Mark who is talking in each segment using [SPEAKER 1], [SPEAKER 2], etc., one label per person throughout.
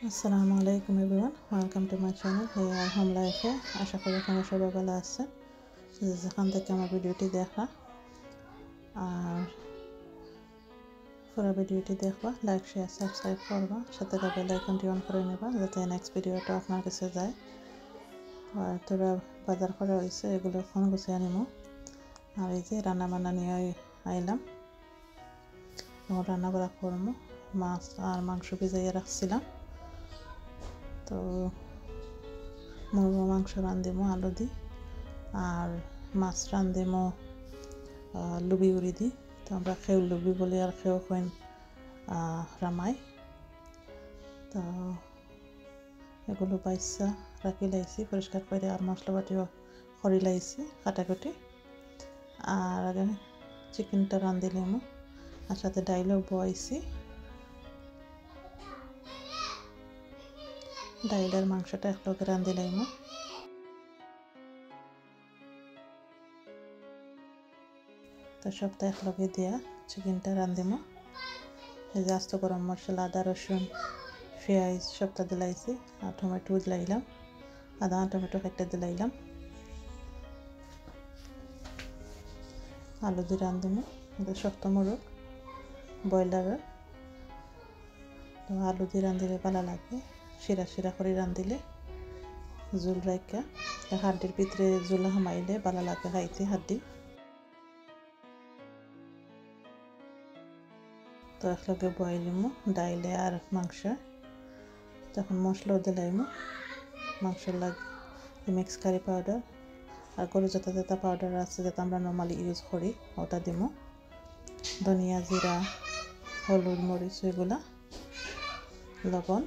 [SPEAKER 1] আসসালামু আলাইকুম everyone, welcome to my channel here home লাইফে। আশা করি আপনারা সবাই ভালো আছেন যেখান থেকে আমার ভিডিওটি দেখা। আর পুরো ভিডিওটি দেখবা, লাইক শেয়ার সাবস্ক্রাইব করবা, সাথে বেল আইকনটি অন করে নেবা যাতে নেক্সট ভিডিওটা আপনার কাছে যায়। আর তোরা বাজার করা হয়েছে, এগুলো ফোন গুছিয়ে আনিমো। আর এই যে রান্না বান্না নিয়ে আইলাম, এখন রান্না করা করবো। মাছ আর মাংস ভিজাইয়ে রাখছিলাম, তো মুরগো মাংস রাঁধিমো আলু দি, আর মাছ রাঁধিমো লুবি উড়ি দি। তো আমরা খেউ লুবি বলি আর খেউ কইন রামাই। তো এগুলো বাইসা রাখি লাইছি পরিষ্কার করে, আর মশলা বাটিও করি লাইছি কাটাকুটি। আর আগে চিকেনটা রাঁধিলাম, আর সাথে ডাইলও বয়াইছি। ডাইলের মাংসটা একলগে রাঁধিলাম। তো সবটা একলগে দিয়া চিকেনটা রাঁধিমো। এই যে আস্ত গরম মশলা, আদা রসুন পেঁয়াজ সবটা দিলাইছি, আর টমেটো দিলাইলাম, আদা টমেটো কেটে দিলাইলাম। আলু দিয়ে রাঁধিমো, শক্ত মুরগ ব্রয়লারের। তো আলু দিয়ে রাঁধিলে ভালো লাগে, শিরা শিরা করে রাঁধিলে জোল রাইকা হাড্ডির ভিতরে জোল হামাইলে ভালো লাগে খাইতে হাড্ডি। তো একলগে বয়েলিমো ডাইলে আর মাংস। তখন মশলাও দিলাইমো, মাংসর লাগে মিক্স কারি পাউডার আর গরু যথা পাউডার আছে যেটা আমরা নর্মালি ইউজ করি ওটা দিমো। ধনিয়া জিরা হলুদ মরিচ এগুলা, লবণ।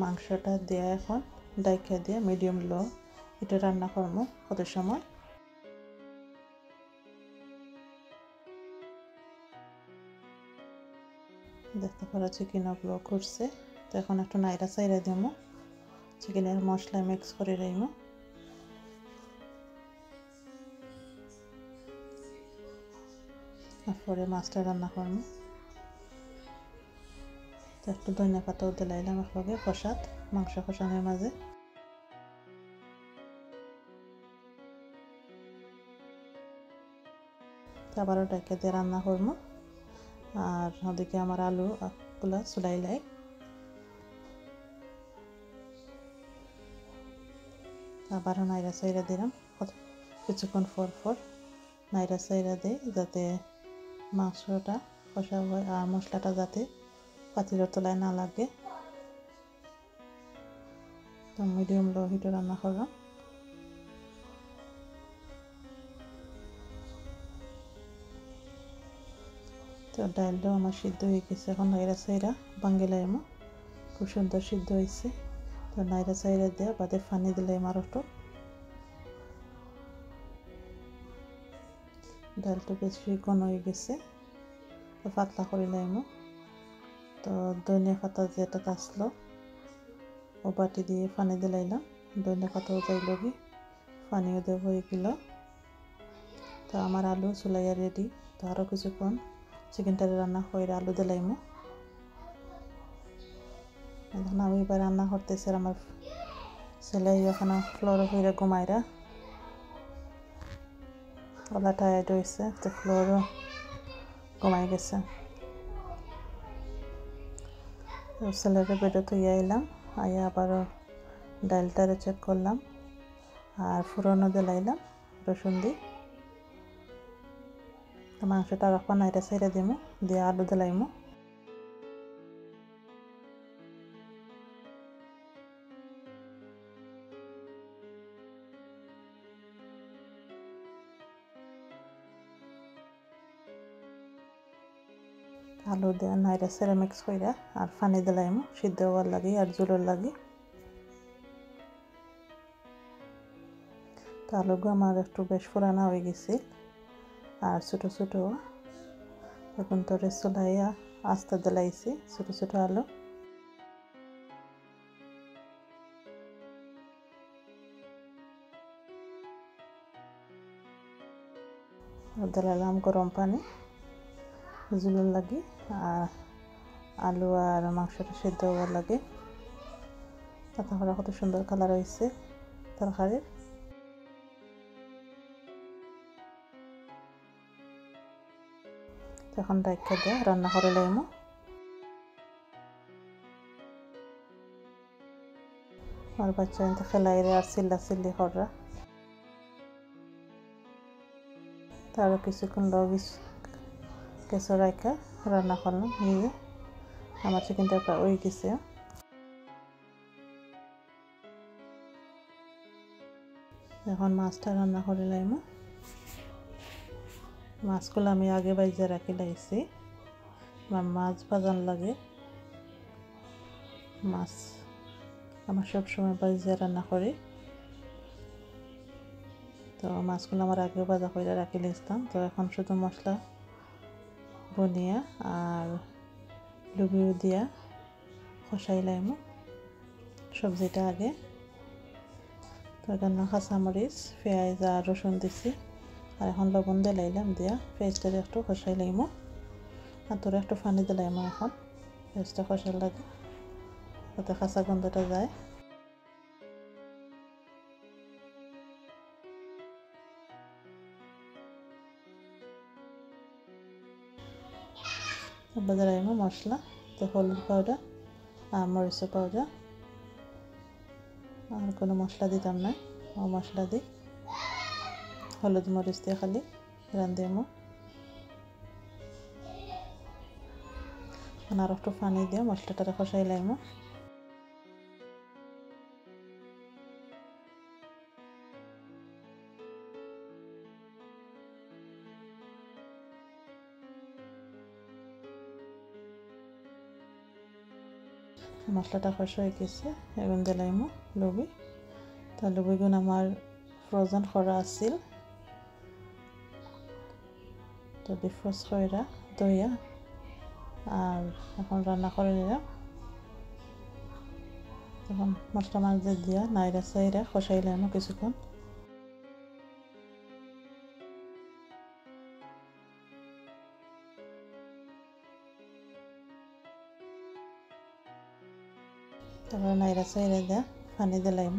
[SPEAKER 1] মাংসটা দিয়ে এখন ডাইকা দিয়ে মিডিয়াম লো এটা রান্না করবো কত সময়। দেখতে পারো চিকেন গুলো করছে। তো এখন একটু নাইরা চাইরা দিমো, চিকেনের মশলা মিক্স করে রাইমো। তারপরে মাছটা রান্না করবো। তো একটু ধনিয়া পাতাও দিলাইলাম একলগে কষাত মাংস কষানোর মাঝে। আবারও ডাইকা দিয়ে রান্না করবো। আর ওদিকে আমার আলু গুলা চুলাইলাই। আবারও নাইরা চাইরা দিলাম, কিছুক্ষণ পর নাইরা চাইরা দেয় যাতে মাংসটা কষা হয় আর মশলাটা যাতে পাতিলের তলায় না লাগে। তো মিডিয়াম লো হিটে রান্না করলাম। তো ডালটাও আমার সিদ্ধ হয়ে গেছে, এখন নাইরা চাইরা বাঙ্গিলাইমো। খুব সুন্দর সিদ্ধ হয়েছে। তো নাইরা চাইরা দিয়ে বাদে পানি দিলাম আর একটু। ডালটা বেশি ঘন হয়ে গেছে, তো পাতলা করে লাইমো। তো ধনিয়া পাতা যেটা আসলো ও বাটি দিয়ে পানি দিলাইলাম, ধনিয়া পাতাও যাইল কি পানিও দেওয়া হয়ে গেল। তো আমার আলু চুলাইয়া রেডি। তো আরও কিছুক্ষণ চিকেনটা রান্না করে আলু দিলাইমো। এখন আমি এবার রান্না করতেছি, আর আমার ছেলে এখানে ফ্লোরে ফিরে ঘুমাইরা গলা টায়ার্ড হয়েছে, তো ফ্লোরও ঘুমাই গেছে। তো ছেলেটা বেডে তুই আইলাম, আইয়া আবারও ডালটারে চেক করলাম আর ফুরনও দিলাইলাম রসুন দি। তো মাংসটা রাখবা নাইরা ছেড়ে দিমু, দিয়ে আলু দিলাইমু। আলু দিয়ে নাইরা সেরা মিক্স কইরা আর পানি দিলাম সিদ্ধ হওয়ার লাগি আর জোরের লাগি। তো আলুগুলো আমার একটু বেশ পুরানা হয়ে গেছে আর ছোটো ছোটো এখন তো চুলাইয়া আস্তে দিলাইছি ছোটো ছোটো আলু। দিলাম গরম পানি জুলের লাগি আর আলু আর মাংসটা সিদ্ধ হওয়ার লাগে। তারপরে কত সুন্দর কালার হয়েছে তরকারির। এখন ডাইকা দিয়ে রান্না করে লাইমু। আর বাচ্চা এনতে খেলাইরে আর চিল্লি করা। তার কিছুক্ষণ কিছু রাইকা রান্না করলাম নিজে। আমার চিকেনটা প্রায় হয়ে গেছে। এখন মাছটা রান্না করে লাইমু। মাছগুলো আমি আগে বাইজে রাখি লাইছি। আমার মাছ ভাজান লাগে। মাছ আমার সবসময় বাইজে রান্না করি। তো মাছগুলো আমার আগে ভাজা করে রাখি লাইছিলাম। তো এখন শুধু মশলা বনিয়া আর লুবিও দিয়া কষাই লাইমু সবজিটা আগে। তো এখানে কাঁচামরিচ পেঁয়াজ আর রসুন দিছি আর এখন লবণ দিয়ে লাইলাম দিয়া পেঁয়াজটা একটু কষাই লাইমু আর তোর একটু পানি দিলাম এখন পেঁয়াজটা কষার লাগে যাতে কাঁচা গন্ধটা যায়। দিলাম মশলা তো হলুদ পাউডার আর মরিচ পাউডার আর কোনো মশলা দিতাম না। ও মশলা দিই হলুদ মরিচ দিয়ে খালি রাঁধিমু। আর একটু পানি দিয়ে মশলাটা কষাই লাইমু। মশলাটা কষা হয়ে গেছে এখন দিলাইমু লবি। তো লবিগুলো আমার ফ্রোজেন করা আছিল তো ডিফ্রোজ কইরা দইয়া আর এখন রান্না করে নিলাম। তখন মশলা মাছ দিয়া নাইরা চাইরা কষাইলাম কিছুক্ষণ। তারপরে নাইরা চাইরা দিয়া পানি দিলাম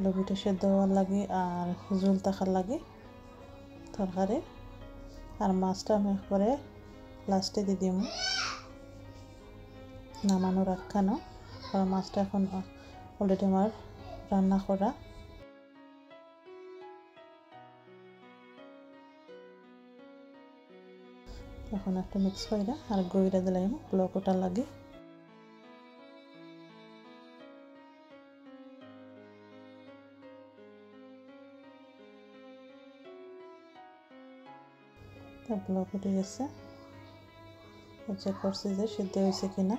[SPEAKER 1] লবিটা সেদ্ধ হওয়ার লাগে আর ঝোল থাকার লাগে তরকারি। আর মাছটা আমি একবারে লাস্টে দিয়ে দিম নামানোর রাখানো। কারণ মাছটা এখন অলরেডি আমার রান্না করা। এখন একটা মিক্স কইরা আর গইরা দিলাম ব্লকটা লাগে। ব্লক উঠে গেছে চেক করছি যে সিদ্ধ হয়েছে কিনা।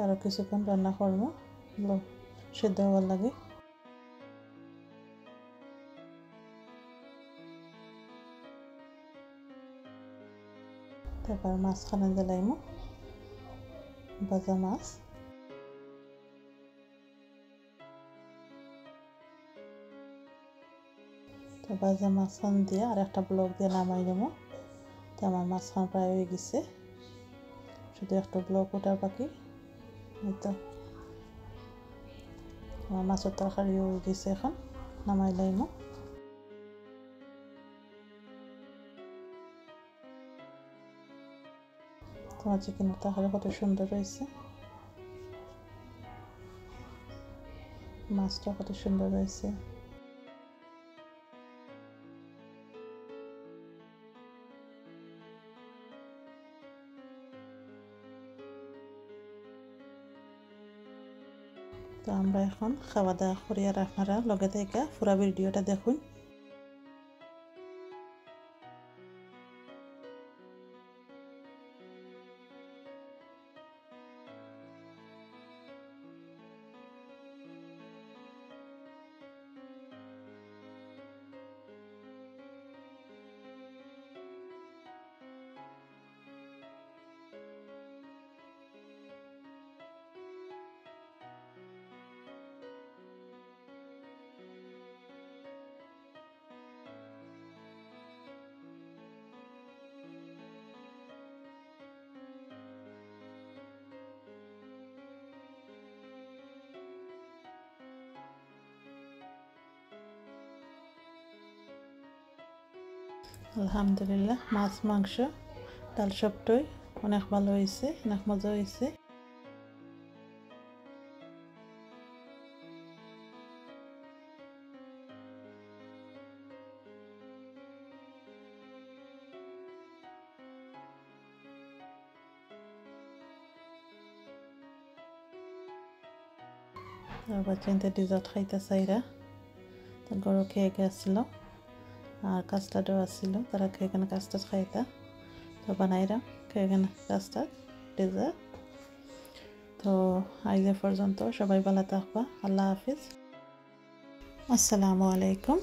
[SPEAKER 1] আরও কিছুক্ষণ রান্না করবো ব্লক সিদ্ধ হওয়ার লাগে। তারপর মাছখানে দিলাম ভাজা মাছ। তো ভাজা মাছখান দিয়ে আর একটা ব্লক দিয়ে নামাই নেব। তো আমার মাছখান প্রায় হয়ে গেছে শুধু একটা ব্লক ওঠার বাকি। তো আমার মাছের তরকারি হয়ে গেছে এখন নামাই লাইম। তোমার চিকেনের তরকারি কত সুন্দর হয়েছে। মাছটা কত সুন্দর হয়েছে। তো আমরা এখন খাওয়া দাওয়া করি আর আপনারা লগে থেকে পুরো ভিডিওটা দেখুন। আলহামদুলিল্লাহ মাছ মাংস ডাল সবটাই অনেক ভালো হয়েছে, অনেক মজা হয়েছে। বাচ্চাদের ডিজার্ট খাইতে চাইরা তো গরু খেয়ে গেছিল আর কাস্টার্ডও আসছিল, তারা খেয়ে এখানে কাস্টার্ড খাইতা তো বানাইরা খেয়ে এখানে কাস্টার্ড ডিজার্ট। তো আজ পর্যন্ত সবাই ভালো থাকবা, আল্লাহ হাফিজ, আসসালামু আলাইকুম।